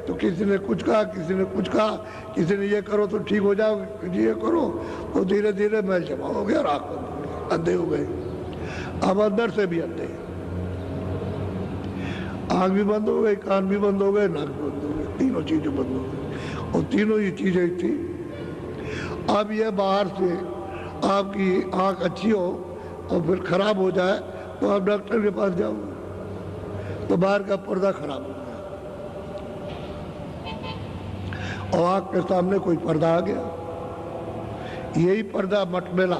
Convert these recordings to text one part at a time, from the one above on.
तो किसी ने कुछ कहा, किसी ने कुछ कहा, किसी ने ये करो तो ठीक हो जाओगे, ये करो तो धीरे धीरे मैल जमा हो गया, राख बंद हो गई, अंधे हो गए। अब अंदर से भी अंधे, आँख भी बंद हो गई, कान भी बंद हो गए, नाक भी बंद हो गए, तीनों चीजें बंद हो गई। और तीनों ही चीजें थी। अब ये बाहर से आपकी आँख अच्छी हो और फिर खराब हो जाए तो आप डॉक्टर के पास जाओ, तो बाहर का पर्दा खराब हो गया और आँख के सामने कोई पर्दा आ गया। यही पर्दा मटमेला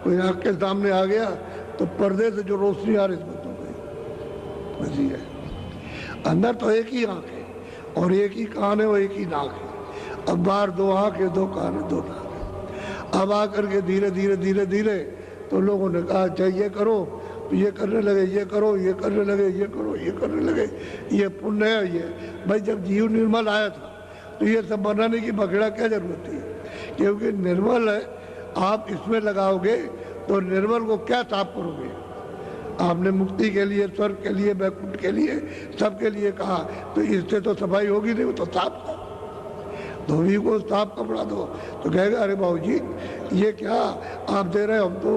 कोई आँख के सामने आ गया तो पर्दे से जो रोशनी आ रही बंद हो गई। वैसी है, अंदर तो एक ही आँख है और एक ही कान है और एक ही नाक है। अब बाहर दो आँख है, दो कान है, दो नाक है। अब आकर के धीरे धीरे धीरे धीरे तो लोगों ने कहा चाहिए करो, तो ये करने लगे, ये करो, ये करने लगे, ये करो, ये करने लगे, ये पुण्य है। ये भाई जब जीव निर्मल आया था तो ये सब बनाने की बखेड़ा क्या जरूरत थी, क्योंकि निर्मल है, आप इसमें लगाओगे तो निर्मल को क्या ताप करोगे। आपने मुक्ति के लिए, स्वर्ग के लिए, वैकुंठ के लिए, सबके लिए कहा, तो इससे तो सफाई होगी नहीं, वो तो साफ था। धोबी को साफ कपड़ा दो तो कहेगा अरे बाबू जी ये क्या आप दे रहे हो, हम तो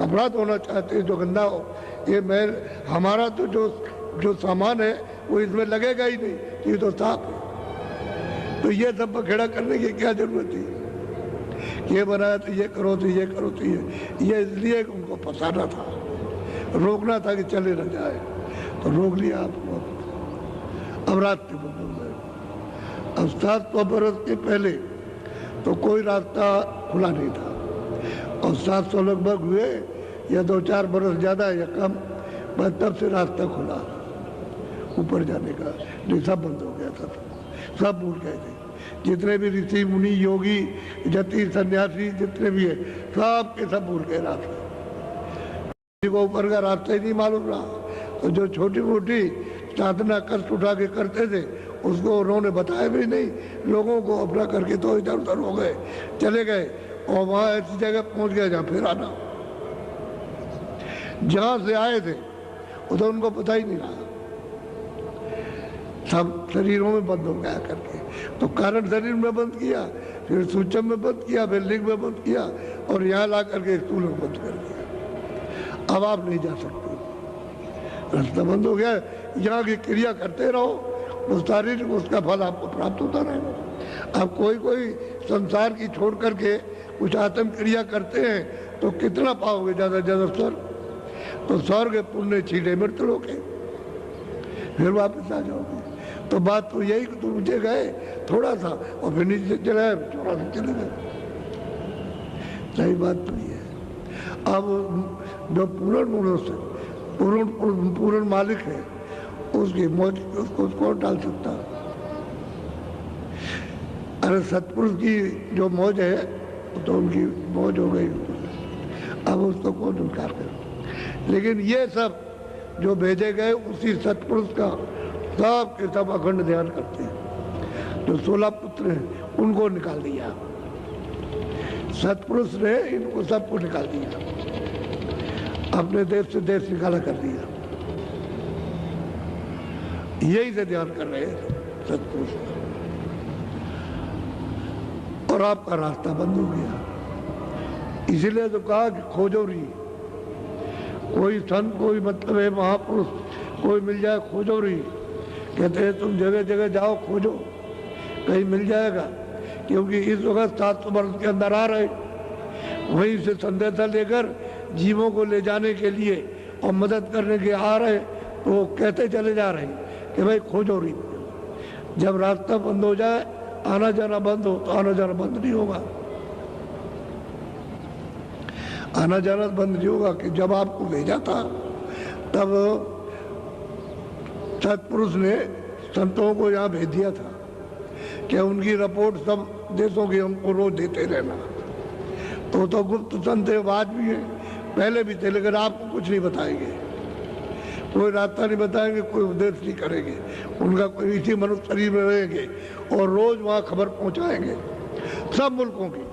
कपड़ा धोना चाहते हैं जो गंदा हो, ये मैल हमारा तो जो सामान है वो इसमें लगेगा ही नहीं, ये तो साफ है। तो ये सब बखेड़ा करने की क्या जरूरत थी। ये बनाया तो ये करो, तो ये करो, तो ये इसलिए उनको फंसाना था, रोकना था कि चले न जाए, तो रोक लिया आपको। अब रास्ते बंद हो गए। अब 700 बरस के पहले तो कोई रास्ता खुला नहीं था और 700 लगभग हुए या 2-4 बरस ज़्यादा या कम, बस तब से रास्ता खुला ऊपर जाने का। नहीं सब बंद हो गया था, सब भूल गए थे। जितने भी ऋषि मुनि योगी जति सन्यासी जितने भी है सब के सब भूल गए रास्ता, किसी को ऊपर का रास्ता ही नहीं मालूम रहा। तो जो छोटी मोटी साधना कष्ट उठा के करते थे उसको उन्होंने बताया भी नहीं, लोगों को अपना करके तो इधर उधर हो गए, चले गए और वहां ऐसी जगह पहुंच गए जहां फिर आना, जहां से आए थे उधर उनको पता ही नहीं रहा, सब शरीरों में बंद हो गया करके। तो कारण शरीर में बंद किया, फिर सूचम में बंद किया, फिर लिंग में बंद किया और यहाँ ला करके स्थूल में बंद कर दिया। अब आप नहीं जा सकते, रास्ता बंद हो गया। यहाँ की क्रिया करते रहो, उस शारीरिक उसका फल आपको प्राप्त होता रहेगा। अब कोई संसार की छोड़ करके कुछ आत्म क्रिया करते हैं तो कितना पाओगे, ज्यादा ज्यादा स्वर्ग, तो स्वर्ग पुण्य छीटे मृत लोग है, फिर वापस आ जाओगे। तो बात तो यही कि तुम नीचे गए थोड़ा सा और फिर नीचे चले आए, थोड़ा सा चले गए, सही बात तो ये है। अब जो पूर्ण मालिक है उसकी मौज उसको कौन डाल सकता। अरे सतपुरुष की जो मौज है तो उनकी मौज हो गई, अब उसको कौन इनकार करे। लेकिन ये सब जो भेजे गए उसी सतपुरुष का सब के सब अखंड ध्यान करते हैं। जो 16 पुत्र हैं उनको निकाल दिया सतपुरुष ने, इनको सबको निकाल दिया, अपने देश से देश निकाला कर दिया। यही से ध्यान कर रहे हैं सतपुरुष, और आपका रास्ता बंद हो गया। इसीलिए तो कहा कि खोजो री, कोई संत कोई मतलब है महापुरुष कोई मिल जाए खोजो री। कहते हैं तुम जगह जगह जाओ खोजो, कहीं मिल जाएगा, क्योंकि इस वक्त 700 वर्ष के अंदर आ रहे, वहीं से संदेशा लेकर जीवों को ले जाने के लिए और मदद करने के आ रहे, तो वो कहते चले जा रहे कि भाई खोजो री। जब रास्ता बंद हो जाए, आना जाना बंद हो, तो आना जाना बंद नहीं होगा। आना जाना बंद नहीं होगा कि जब आपको भेजा था तब सतपुरुष ने संतों को यहाँ भेज दिया था कि उनकी रिपोर्ट सब देशों की हमको रोज देते रहना। तो गुप्त संत आज भी है, पहले भी थे, लेकिन आपको कुछ नहीं बताएंगे, कोई रास्ता नहीं बताएंगे, कोई उपदेश नहीं करेंगे। उनका कोई इसी मनुष्य शरीर में रहेंगे और रोज वहाँ खबर पहुँचाएंगे सब मुल्कों की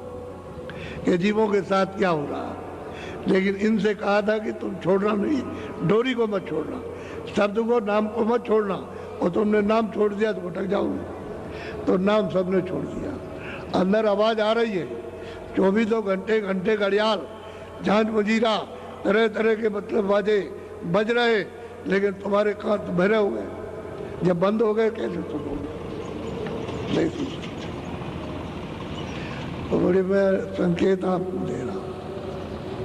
कि जीवों के साथ क्या हो रहा। लेकिन इनसे कहा था कि तुम छोड़ना नहीं, डोरी को मत छोड़ना, शब्द को नाम को मत छोड़ना, और तुमने नाम छोड़ दिया तो भटक जाओगे। तो नाम सबने छोड़ दिया। अंदर आवाज आ रही है, 24 घंटे घंटे घड़ियाल झांझ मजीरा तरह तरह के मतलब बाजे बज रहे, लेकिन तुम्हारे कान तो भरे हुए। जब बंद हो गए कैसे सुनोगे? नहीं सुन सकते। तो बड़ी मैं संकेत आपको दे रहा हूँ,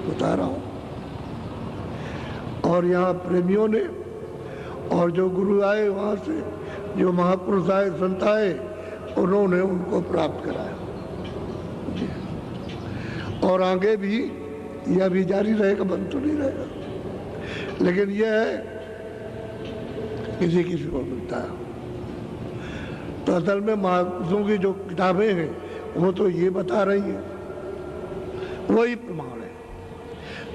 बता रहा हूँ। और यहाँ प्रेमियों ने और जो गुरु आए वहाँ से, जो महापुरुष आए, संत आए, उन्होंने उनको प्राप्त कराया। और आगे भी यह भी जारी रहेगा, बंद तो नहीं रहेगा। लेकिन यह है किसी किसी को मिलता है। तो असल में महापुरुषों की जो किताबें हैं वो तो ये बता रही हैं, वही प्रमाण है,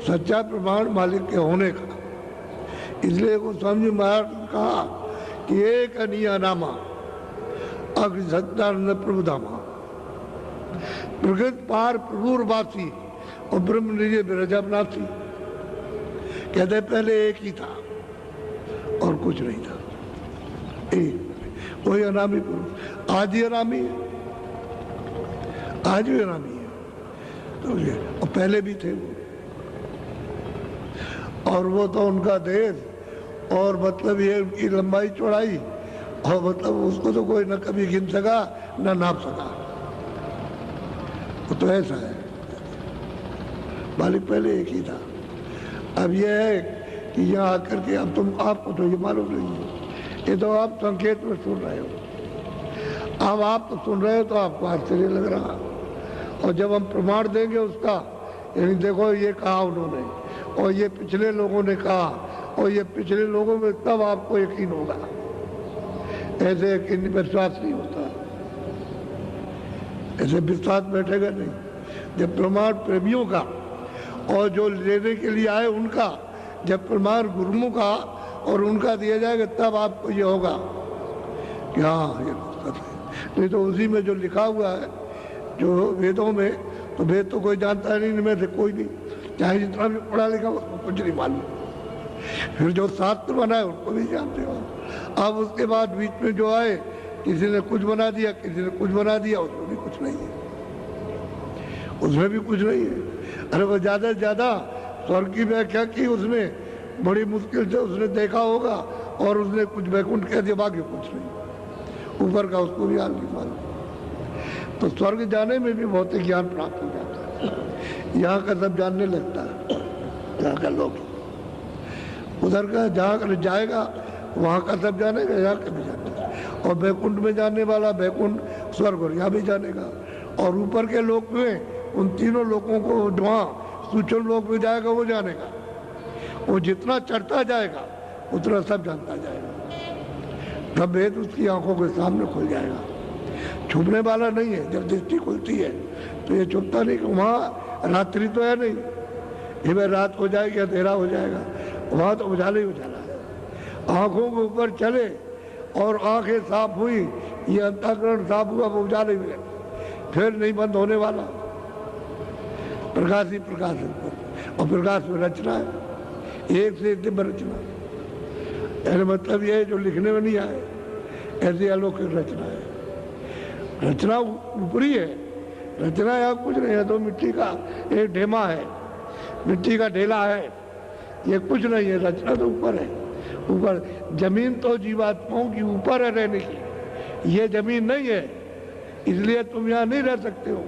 सच्चा प्रमाण मालिक के होने का। इसलिए गोस्वामी महाराज ने कहा कि एक अनिया नामा अग्र सच्चिदानंद प्रभुधामा, प्रकृत पार प्रभुर्वासी और ब्रह्म निज ब्रजबनासी। कहते पहले एक ही था और कुछ नहीं था, एक वही अनामी पुरुष। आज ही अनामी है, आज भी अनामी है, तो और पहले भी थे वो। और वो तो उनका देश और मतलब ये उनकी लंबाई चौड़ाई, और मतलब उसको तो कोई न कभी गिन सका न नाप सका। वो तो ऐसा है, मालिक पहले एक ही था। अब यह है कि यहाँ आकर के अब तुम, आपको तो ये मालूम नहीं है, ये तो आप संकेत में सुन रहे हो। अब आप तो सुन रहे हो तो आपको आश्चर्य लग रहा, और जब हम प्रमाण देंगे उसका, यानी देखो ये कहा उन्होंने और ये पिछले लोगों ने कहा और ये पिछले लोगों में, तब आपको यकीन होगा। ऐसे यकीन विश्वास नहीं होता, ऐसे विश्वास बैठेगा नहीं। जब प्रमाण प्रेमियों का और जो लेने के लिए आए उनका, जब प्रमाण गुरुओं का और उनका दिया जाएगा, तब आपको ये होगा कि हाँ ये पुस्तक है। नहीं तो उसी में जो लिखा हुआ है जो वेदों में, तो वेद तो कोई जानता नहीं, इनमें से कोई नहीं, चाहे जितना भी पढ़ा लिखा उसको कुछ नहीं मालूम। फिर जो शास्त्र बना है उनको भी जानते हो। अब उसके बाद बीच में जो आए, किसी ने कुछ बना दिया, किसी ने कुछ बना दिया, उसमें भी कुछ नहीं है, उसमें भी कुछ नहीं है। अरे वो ज़्यादा से ज़्यादा स्वर्ग की व्याख्या की, उसमें बड़ी मुश्किल से उसने देखा होगा और उसने कुछ वैकुंठ कह दिया, बाकी कुछ नहीं। ऊपर का उसको भी हाल नहीं मालूम। तो स्वर्ग जाने में भी भौतिक ज्ञान प्राप्त हो जाता है, यहाँ का सब जानने लगता है, यहाँ का लोग। उधर का जहाँ का जाएगा वहाँ का सब जानेगा, यहाँ का भी जानेगा। और वैकुंठ में जाने वाला वैकुंठ, स्वर्ग और यहाँ भी जानेगा। और ऊपर के लोक में उन तीनों लोगों को वहाँ सूक्ष्म लोक में जाएगा, वो जानेगा। वो जितना चढ़ता जाएगा उतना सब जानता जाएगा। तब भेद उसकी आंखों के सामने खुल जाएगा। छुपने वाला नहीं है। जब दृष्टि खुलती है तो ये छुपता नहीं कि वहाँ रात्रि तो है नहीं, ये भाई रात हो जाएगी, अंधेरा हो जाएगा, वहाँ तो उजाला ही उजाला है। आंखों के ऊपर चले और आंखें साफ हुई, ये अंतःकरण साफ हुआ, वो उजाले ही मिले, फिर नहीं बंद होने वाला। प्रकाश ही प्रकाश है, और प्रकाश में रचना है, एक से एक दिव्य रचना। यानी मतलब ये जो लिखने में नहीं आए, ऐसी अलौकिक रचना है। रचना ऊपरी है, रचना यहाँ कुछ नहीं है। तो मिट्टी का एक ढेमा है, मिट्टी का ढेला है, ये कुछ नहीं है। रचना तो ऊपर है, ऊपर। जमीन तो जीवात्माओं की ऊपर है रहने की, ये जमीन नहीं है, इसलिए तुम यहाँ नहीं रह सकते हो।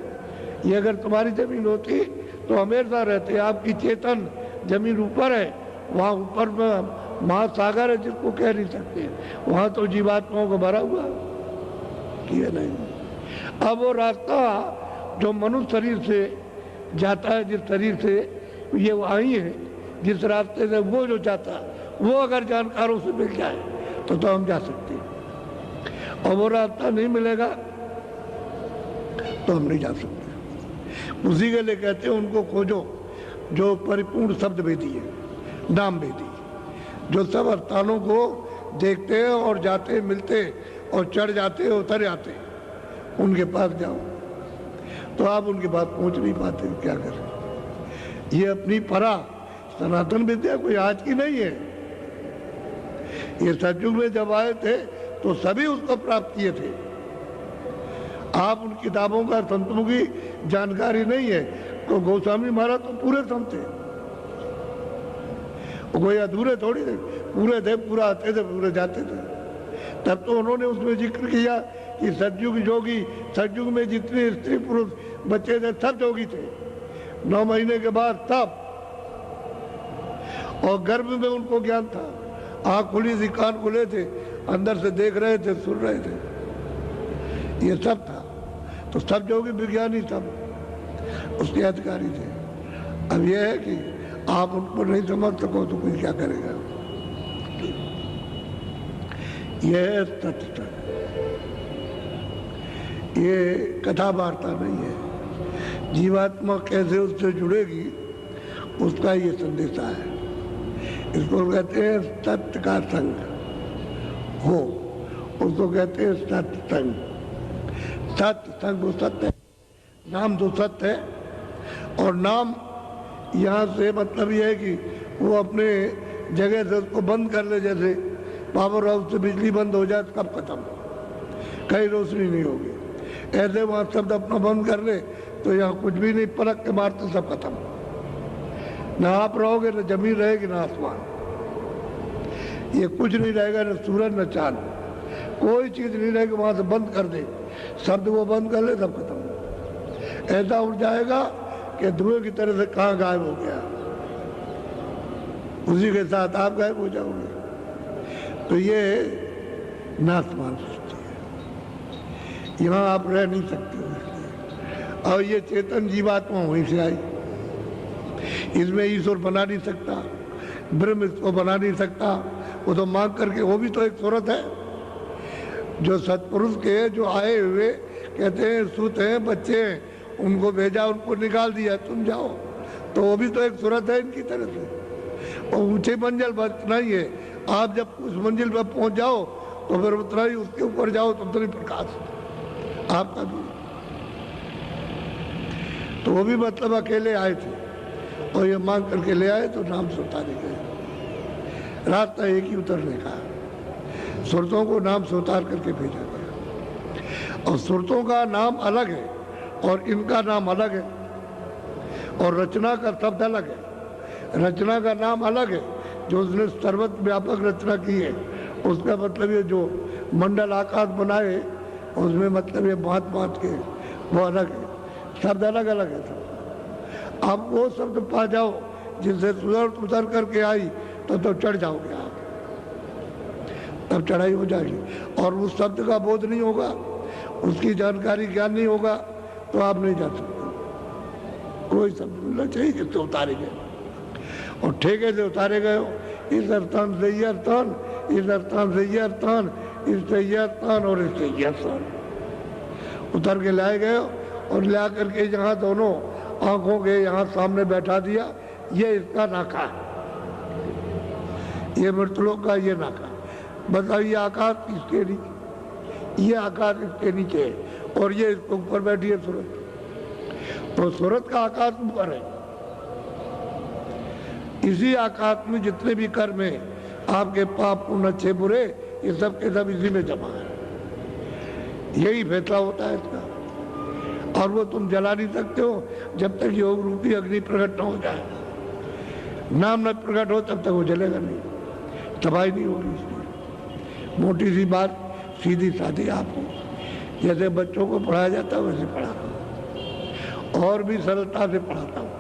ये अगर तुम्हारी जमीन होती तो हमेशा रहते। आपकी चेतन जमीन ऊपर है, वहाँ ऊपर में महासागर है जिसको कह नहीं सकते, वहाँ तो जीवात्माओं को भरा हुआ किया नहीं। अब वो रास्ता जो मनुष्य शरीर से जाता है, जिस शरीर से ये आई है, जिस रास्ते से वो जो जाता है, वो अगर जानकारों से मिल जाए तो हम जा सकते हैं। और वो रास्ता नहीं मिलेगा तो हम नहीं जा सकते। उसी के लिए कहते हैं उनको खोजो जो परिपूर्ण शब्द वेदी है, नाम वेदी, जो सब स्थानों को देखते हैं और जाते मिलते और चढ़ जाते उतर जाते, उनके पास जाओ। तो आप उनके पास पहुंच नहीं पाते, क्या करें। ये अपनी परा सनातन विद्या कोई आज की नहीं है। ये सतयुग में जब आए थे तो सभी उसको प्राप्त किए थे। आप उन किताबों का संतों की जानकारी नहीं है तो गोस्वामी महाराज तो पूरे संत थे, कोई अधूरे थोड़ी थे, पूरे थे, पूरा आते थे, पूरे जाते थे। तब तो उन्होंने उसमें जिक्र किया कि सतयुग जोगी, सतयुग में जितने स्त्री पुरुष बच्चे थे सब जोगी थे, 9 महीने के बाद तब, और गर्भ में उनको ज्ञान था, आँख खुली थी, कान खुले थे, अंदर से देख रहे थे, सुन रहे थे, ये सब था। तो सब जोगी विज्ञानी सब उसके अधिकारी थे। अब यह है कि आप उनको नहीं समझ सको तो कोई क्या करेगा। यह सत्य, ये कथा वार्ता नहीं है। जीवात्मा कैसे उससे जुड़ेगी उसका ये संदेशा है। इसको कहते हैं सत्य का संग हो, उसको कहते हैं सत्संग। सत्य संग वो सत्य है, नाम तो सत्य है। और नाम यहाँ से मतलब ये है कि वो अपने जगह से उसको बंद कर ले, जैसे पावर हाउस से बिजली बंद हो जाए कब खत्म, कहीं रोशनी नहीं होगी, ऐसे वहाँ शब्द अपना बंद कर ले तो यहाँ कुछ भी नहीं, पलक के मारते सब खत्म। ना आप रहोगे, न जमीन रहेगी, ना आसमान, ये कुछ नहीं रहेगा, न सूरज न चांद, कोई चीज नहीं रहेगी। वहां से बंद कर दे, शब्द वो बंद कर ले, सब खत्म। ऐसा उड़ जाएगा कि धुएं की तरह से कहाँ गायब हो गया, उसी के साथ आप गायब हो जाओगे। तो ये नासमान सृष्टि है, यहाँ आप रह नहीं सकते हो। और ये चेतन जीवात्मा वहीं से आई, इसमें ईश्वर बना नहीं सकता, ब्रह्म इसको बना नहीं सकता, वो तो मांग करके, वो भी तो एक सूरत है। जो सत्पुरुष के जो आए हुए कहते हैं सुत हैं, बच्चे हैं, उनको भेजा, उनको निकाल दिया, तुम जाओ, तो वो भी तो एक सूरत है इनकी तरह से। और ऊंची मंजिल बस नहीं है, आप जब उस मंजिल पर पहुंच जाओ तो फिर उतना ही उसके ऊपर जाओ तो उतना ही प्रकाश आपका भी। तो वो भी मतलब अकेले आए थे और ये मांग करके ले आए, तो नाम से उतारे गए। रास्ता एक ही उतरने का, सुरतों को नाम से उतार करके भेजा गया। और सुरतों का नाम अलग है और इनका नाम अलग है, और रचना का शब्द अलग है। रचना का नाम अलग है, जो उसने सर्वत्र व्यापक रचना की है, उसका मतलब ये जो मंडल आकाश बनाए उसमें मतलब ये बात बात के वो अलग है, शब्द अलग अलग है सब। आप वो शब्द पा जाओ जिनसे उतर करके आई तो चढ़ जाओगे आप, तब चढ़ाई हो जाएगी। और उस शब्द का बोध नहीं होगा, उसकी जानकारी ज्ञान नहीं होगा तो आप नहीं जा सकते। कोई शब्द मिलना चाहिए जिससे उतारे गए, और ठेके से उतारे गए हो, इस अर्थान से ये अर्थान, इस अर्थान से ये अर्थान, इससे ये अर्थान और इससे ये अर्थान उतर के लाए गए। और ला करके यहाँ दोनों आंखों के यहाँ सामने बैठा दिया, ये इसका नाका है, ये मृतलोक का ये नाका। बताइए आकाश इसके नीचे, ये आकाश इसके नीचे है, और ये इसके ऊपर बैठी है सूरत, तो सूरत का आकाश ऊपर है। इसी आकाश में जितने भी कर्म है, आपके पाप पुण्य अच्छे बुरे, ये सब के सब इसी में जमा है। यही फैसला होता है इसका, और वो तुम जला नहीं सकते हो जब तक योग रूपी अग्नि प्रकट न हो जाए। नाम न प्रकट हो तब तक वो जलेगा नहीं, तबाही नहीं होगी। इसलिए मोटी सी बात, सीधी साधी आपको जैसे बच्चों को पढ़ाया जाता है वैसे पढ़ाता हूँ, और भी सरलता से पढ़ाता हूँ,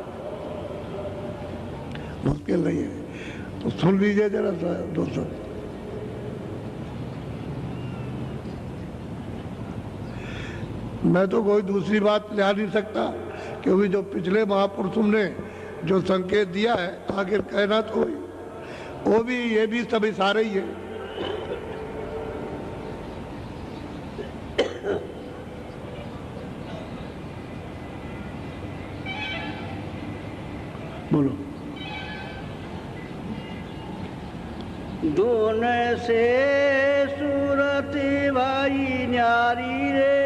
मुश्किल नहीं है। तो सुन लीजिए जरा सा दोस्तों। मैं तो कोई दूसरी बात ले नहीं सकता, क्योंकि जो पिछले महापुरुषों ने जो संकेत दिया है, आखिर कहना तो वो भी, ये भी सब इशारे ही है। बोलो। दून से सूरत भाई न्यारी रे,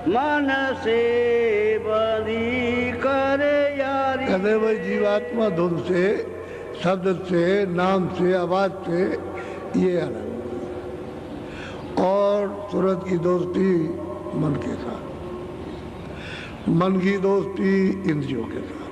मन से बंधी करे यारी। कहते भाई जीवात्मा धुन से, शब्द से, नाम से, आवाज से ये अलग, और सूरत की दोस्ती मन के साथ, मन की दोस्ती इंद्रियों के साथ।